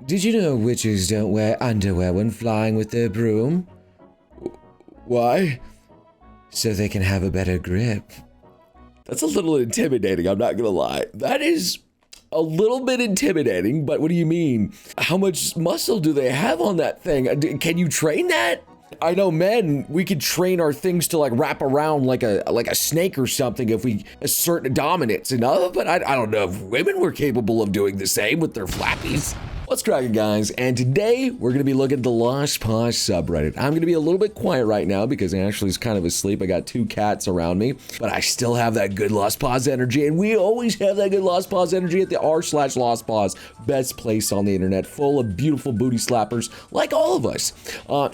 Did you know witches don't wear underwear when flying with their broom? Why? So they can have a better grip. That's a little intimidating, I'm not gonna lie. That is a little bit intimidating, but what do you mean? How much muscle do they have on that thing? Can you train that? I know men, we could train our things to like wrap around like a snake or something if we assert dominance enough, but I don't know if women were capable of doing the same with their flappies. What's cracking, guys? And today we're gonna be looking at the Lost Paws subreddit. I'm gonna be a little bit quiet right now because Ashley's kind of asleep. I got 2 cats around me, but I still have that good Lost Paws energy, and we always have that good Lost Paws energy at the r/Lost Paws, best place on the internet, full of beautiful booty slappers like all of us.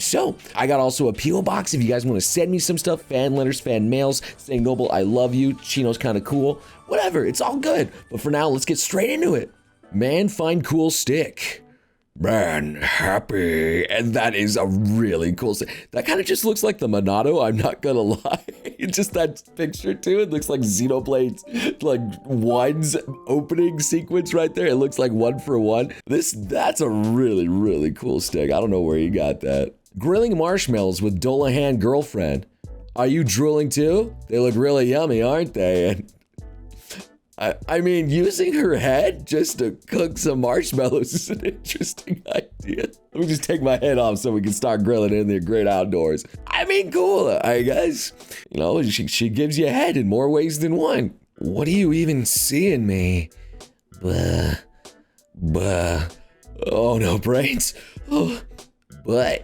So I got also a P.O. box if you guys want to send me some stuff, fan letters, fan mails, saying Noble, I love you, Chino's kind of cool, whatever, it's all good. But for now, let's get straight into it. Man find cool stick. Man happy. And that is a really cool stick. That kind of just looks like the Monado, I'm not gonna lie. Just that picture too, it looks like Xenoblade's like one's opening sequence right there. It looks like 1 for 1. That's a really, really cool stick. I don't know where you got that. Grilling marshmallows with Dolahan girlfriend. Are you drooling too? They look really yummy, aren't they? And I mean, using her head just to cook some marshmallows is an interesting idea. Let me just take my head off so we can start grilling in the great outdoors. I mean, cool, I guess. You know, she gives you a head in more ways than one. What do you even see in me? Blah. Oh no, brains. Oh, butt.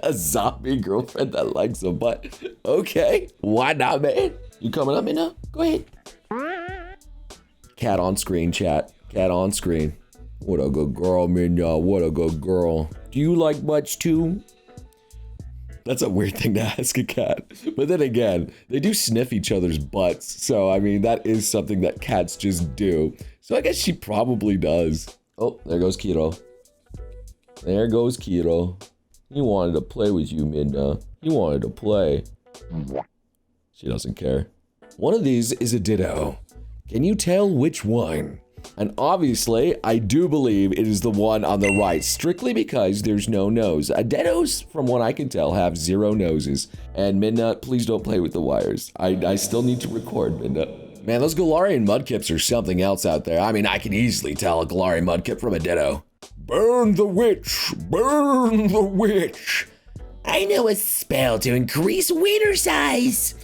A zombie girlfriend that likes a butt. Okay, why not, man? You coming up, Minna? Go ahead. Cat on screen, chat. Cat on screen. What a good girl, Minna. What a good girl. Do you like butts too? That's a weird thing to ask a cat. But then again, they do sniff each other's butts. So, I mean, that is something that cats just do. So I guess she probably does. Oh, there goes Kiro. There goes Kiro. He wanted to play with you, Minna. He wanted to play. She doesn't care. One of these is a Ditto. Can you tell which one? And obviously, I do believe it is the one on the right, strictly because there's no nose. Dittos, from what I can tell, have 0 noses. And Minna, please don't play with the wires. I still need to record, Minna. Man, those Galarian mudkips are something else out there. I mean, I can easily tell a Galarian mudkip from a Ditto. Burn the witch! Burn the witch! I know a spell to increase wiener size.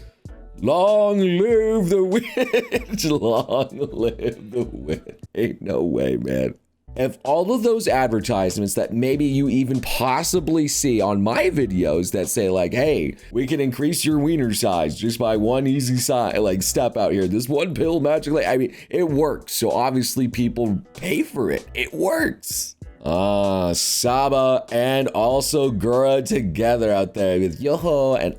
Long live the witch! Long live the witch. Ain't no way, man. If all of those advertisements that maybe you even possibly see on my videos that say like, hey, we can increase your wiener size just by one easy size, like step out here, this one pill magically, I mean, it works. So obviously people pay for it. It works. SABA and also GURA together out there with Yoho and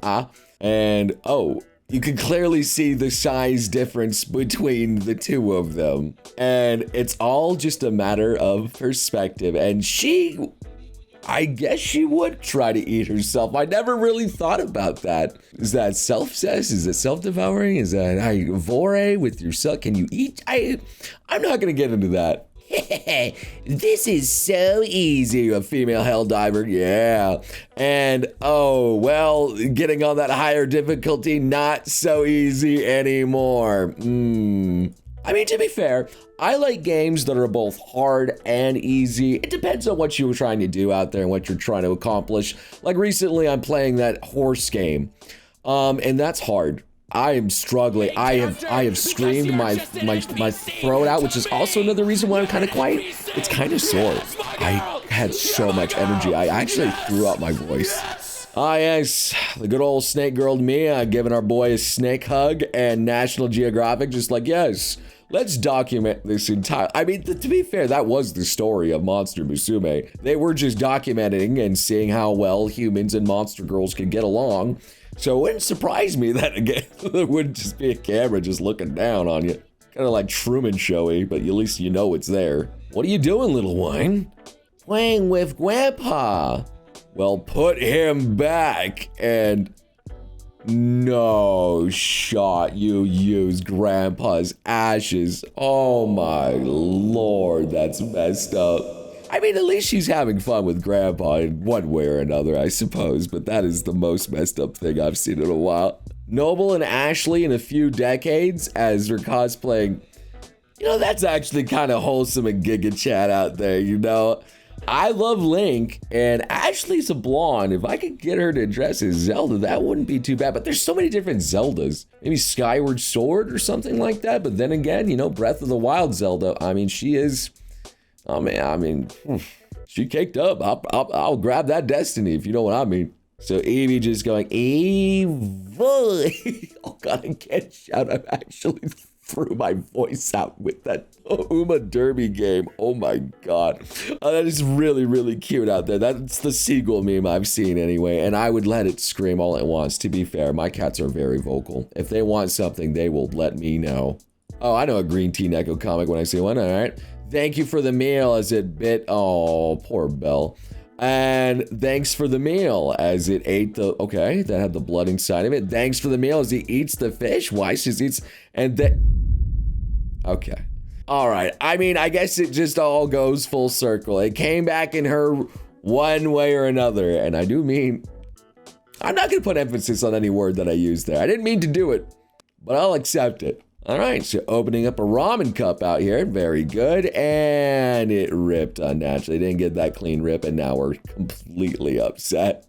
and oh, you can clearly see the size difference between the two of them. And it's all just a matter of perspective. And I guess she would try to eat herself. I never really thought about that. Is that self-cess? Is it self-devouring? Is that how you vore with yourself? Can you eat? I'm not gonna get into that. This is so easy. A female hell diver, yeah. And oh, well, getting on that higher difficulty, not so easy anymore. I mean, to be fair, I like games that are both hard and easy. It depends on what you were trying to do out there and what you're trying to accomplish. Like recently, I'm playing that horse game, and that's hard. I am struggling. I have screamed my throat out, which is also another reason why I'm kind of quiet. It's kind of sore. I had so much energy. I actually threw out my voice. Yes, the good old snake girl Mia giving our boy a snake hug, and National Geographic just like, yes, let's document this entire. I mean, to be fair, that was the story of Monster Musume. They were just documenting and seeing how well humans and monster girls can get along. So it wouldn't surprise me that again, there wouldn't just be a camera just looking down on you. Kind of like Truman Showy, but at least you know it's there. What are you doing, little wine? Playing with Grandpa. Well, put him back. And No shot you used Grandpa's ashes. Oh my lord, that's messed up. I mean, at least she's having fun with Grandpa in one way or another, I suppose, but that is the most messed up thing I've seen in a while. Noble and Ashley in a few decades as they're cosplaying. You know, that's actually kind of wholesome and Giga Chat out there, you know? I love Link, and Ashley's a blonde. If I could get her to dress as Zelda, that wouldn't be too bad. But there's so many different Zeldas. Maybe Skyward Sword or something like that. But then again, you know, Breath of the Wild Zelda, I mean, she is... I mean, she caked up. I'll grab that destiny, if you know what I mean. So Evie just going, evil. Oh God, I can't shout. I'm actually threw my voice out with that Uma Derby game. Oh my God. That is really, really cute out there. That's the seagull meme I've seen anyway. And I would let it scream all it wants. To be fair, my cats are very vocal. If they want something, they will let me know. Oh, I know a Green Tea Neko comic when I see one. All right. Thank you for the meal as it bit. Oh, poor Belle. And thanks for the meal as it ate the, okay, that had the blood inside of it. Thanks for the meal as he eats the fish. Why she eats, and then, okay. All right. I mean, I guess it just all goes full circle. It came back in her one way or another. And I do mean, I'm not going to put emphasis on any word that I used there. I didn't mean to do it, but I'll accept it. All right, so opening up a ramen cup out here. Very good. And it ripped unnaturally. Didn't get that clean rip, and now we're completely upset.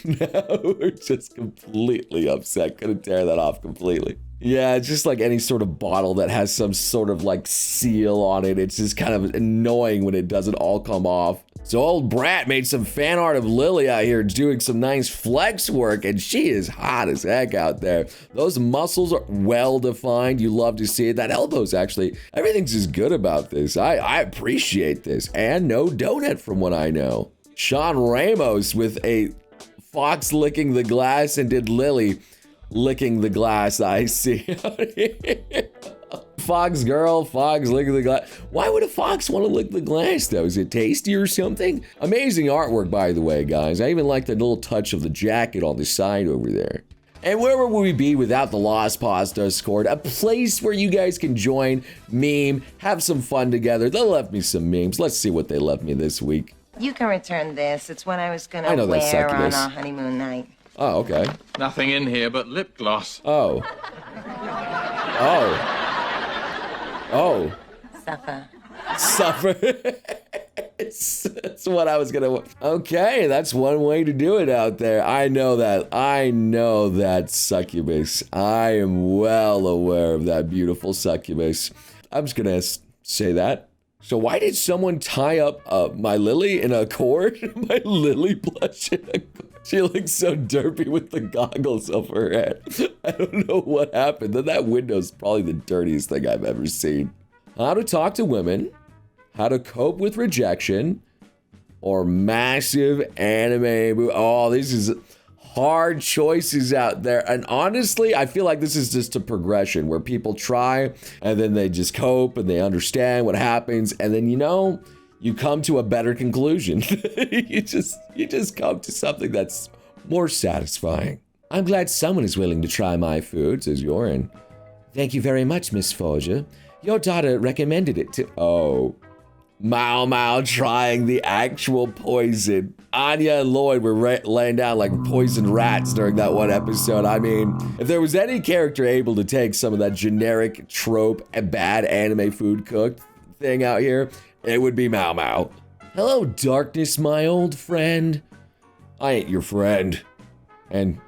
Now we're just completely upset. Couldn't tear that off completely. Yeah, it's just like any sort of bottle that has some sort of like seal on it. It's just kind of annoying when it doesn't all come off. So old Brat made some fan art of Lily out here doing some nice flex work, and she is hot as heck out there. Those muscles are well defined. You love to see it. That elbow's actually, everything's just good about this. I appreciate this. And no donut from what I know. Sean Ramos with a fox licking the glass, and did Lily licking the glass, I see. Fox girl, fox licking the glass. Why would a fox want to lick the glass though? Is it tasty or something? Amazing artwork, by the way, guys. I even like the little touch of the jacket on the side over there. And where would we be without the Lost Pasta Discord? A place where you guys can join, meme, have some fun together. They left me some memes. Let's see what they left me this week. You can return this. It's what I was gonna know that's wear on succubus. our honeymoon night. Oh, okay. Nothing in here but lip gloss. Oh. Oh. Oh. Suffer. That's what I was gonna. Okay, that's one way to do it out there. I know that succubus. I am well aware of that beautiful succubus. I'm just gonna say that. So why did someone tie up my Lily in a cord? My Lily blush in a cord. She looks so derpy with the goggles over her head. I don't know what happened. That window's probably the dirtiest thing I've ever seen. How to talk to women, how to cope with rejection, or massive anime. Oh, this is hard choices out there. And honestly, I feel like this is just a progression where people try and then they just cope and they understand what happens. And then, you know, you come to a better conclusion. you just come to something that's more satisfying. I'm glad someone is willing to try my food, says Yorin. Thank you very much, Miss Forger. Your daughter recommended it to... Oh. Mao Mao trying the actual poison. Anya and Lloyd were laying down like poisoned rats during that one episode. I mean, if there was any character able to take some of that generic trope and bad anime food cooked thing out here, it would be Mao Mao. Hello, darkness, my old friend. I ain't your friend. And...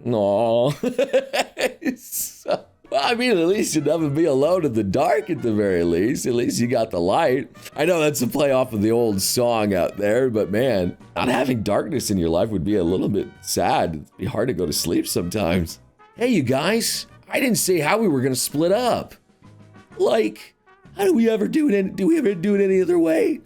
Aww. Well, I mean, at least you'd never be alone in the dark at the very least. At least you got the light. I know that's a play off of the old song out there, but man, not having darkness in your life would be a little bit sad. It'd be hard to go to sleep sometimes. Hey, you guys, I didn't say how we were going to split up. Like, how do we ever do it? Do we ever do it any other way?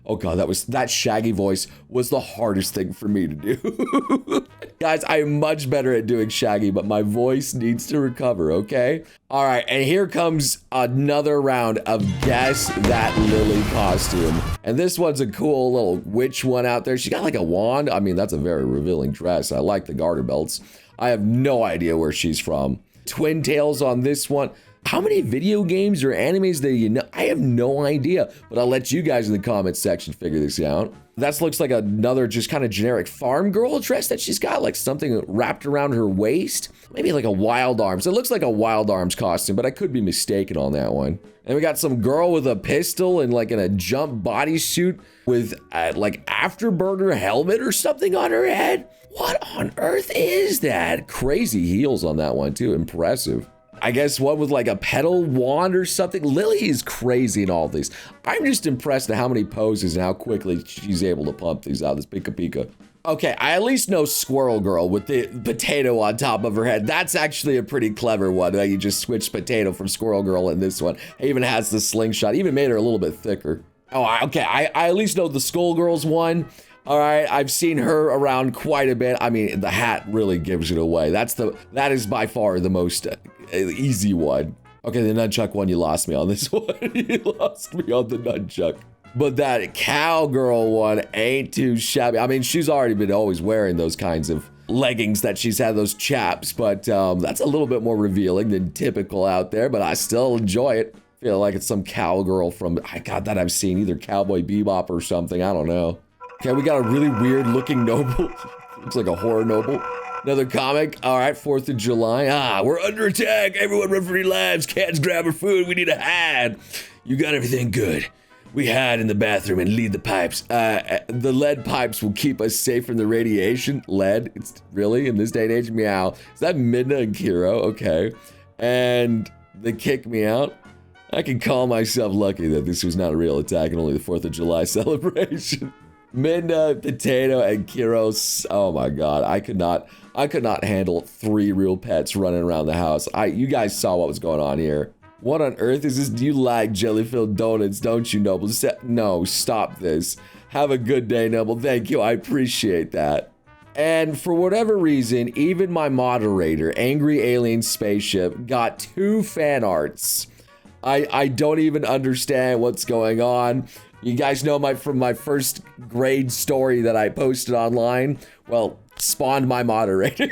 Oh God, that Shaggy voice was the hardest thing for me to do. Guys, I am much better at doing Shaggy, but my voice needs to recover, okay? All right, and here comes another round of Guess That Lily costume. And this one's a cool little witch one out there. She got like a wand. I mean, that's a very revealing dress. I like the garter belts. I have no idea where she's from. Twin tails on this one. How many video games or animes do you know? I have no idea, but I'll let you guys in the comments section figure this out. That looks like another just kind of generic farm girl dress that she's got, like something wrapped around her waist. Maybe like a Wild Arms. It looks like a Wild Arms costume, but I could be mistaken on that one. And we got some girl with a pistol and like in a jump bodysuit with like afterburner helmet or something on her head. What on earth is that? Crazy heels on that one too, impressive. I guess one with like a pedal wand or something. Lily is crazy in all these. I'm just impressed at how many poses and how quickly she's able to pump these out, this Pika Pika. Okay, I at least know Squirrel Girl with the potato on top of her head. That's actually a pretty clever one. You just switch potato from Squirrel Girl in this one. It even has the slingshot, even made her a little bit thicker. Oh, okay, I at least know the Skullgirls one. All right, I've seen her around quite a bit. I mean, the hat really gives it away. That is by far the most easy one. Okay, the nunchuck one, you lost me on this one. You lost me on the nunchuck. But that cowgirl one ain't too shabby. I mean, she's already been always wearing those kinds of leggings that she's had, those chaps, but that's a little bit more revealing than typical out there, but I still enjoy it. Feel like it's some cowgirl from, I got that I've seen, either Cowboy Bebop or something, I don't know. Okay, we got a really weird looking noble. Looks like a horror noble. Another comic. All right, 4th of July. Ah, we're under attack. Everyone run for your lives. Cats grab our food. We need to hide. You got everything good. We hide in the bathroom and lead the pipes. The lead pipes will keep us safe from the radiation. Lead? It's really in this day and age? Meow. Is that Midna and Kiro? Okay. And they kick me out. I can call myself lucky that this was not a real attack and only the 4th of July celebration. Midna, Potato, and Kiros. Oh my God, I could not handle 3 real pets running around the house. You guys saw what was going on here. What on earth is this? Do you like jelly-filled donuts, don't you, Noble? No, stop this. Have a good day, Noble. Thank you, I appreciate that. And for whatever reason, even my moderator, Angry Alien Spaceship, got 2 fan arts. I don't even understand what's going on. You guys know from my first grade story that I posted online? Well, spawned my moderator.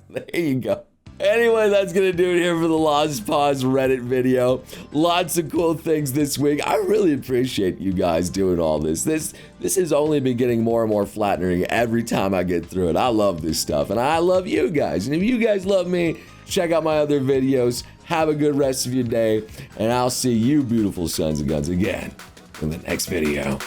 There you go. Anyway, that's gonna do it here for the Lost Pause Reddit video. Lots of cool things this week. I really appreciate you guys doing all this. This has only been getting more and more flattering every time I get through it. I love this stuff, and I love you guys. And if you guys love me, check out my other videos. Have a good rest of your day, and I'll see you beautiful sons and guns again in the next video.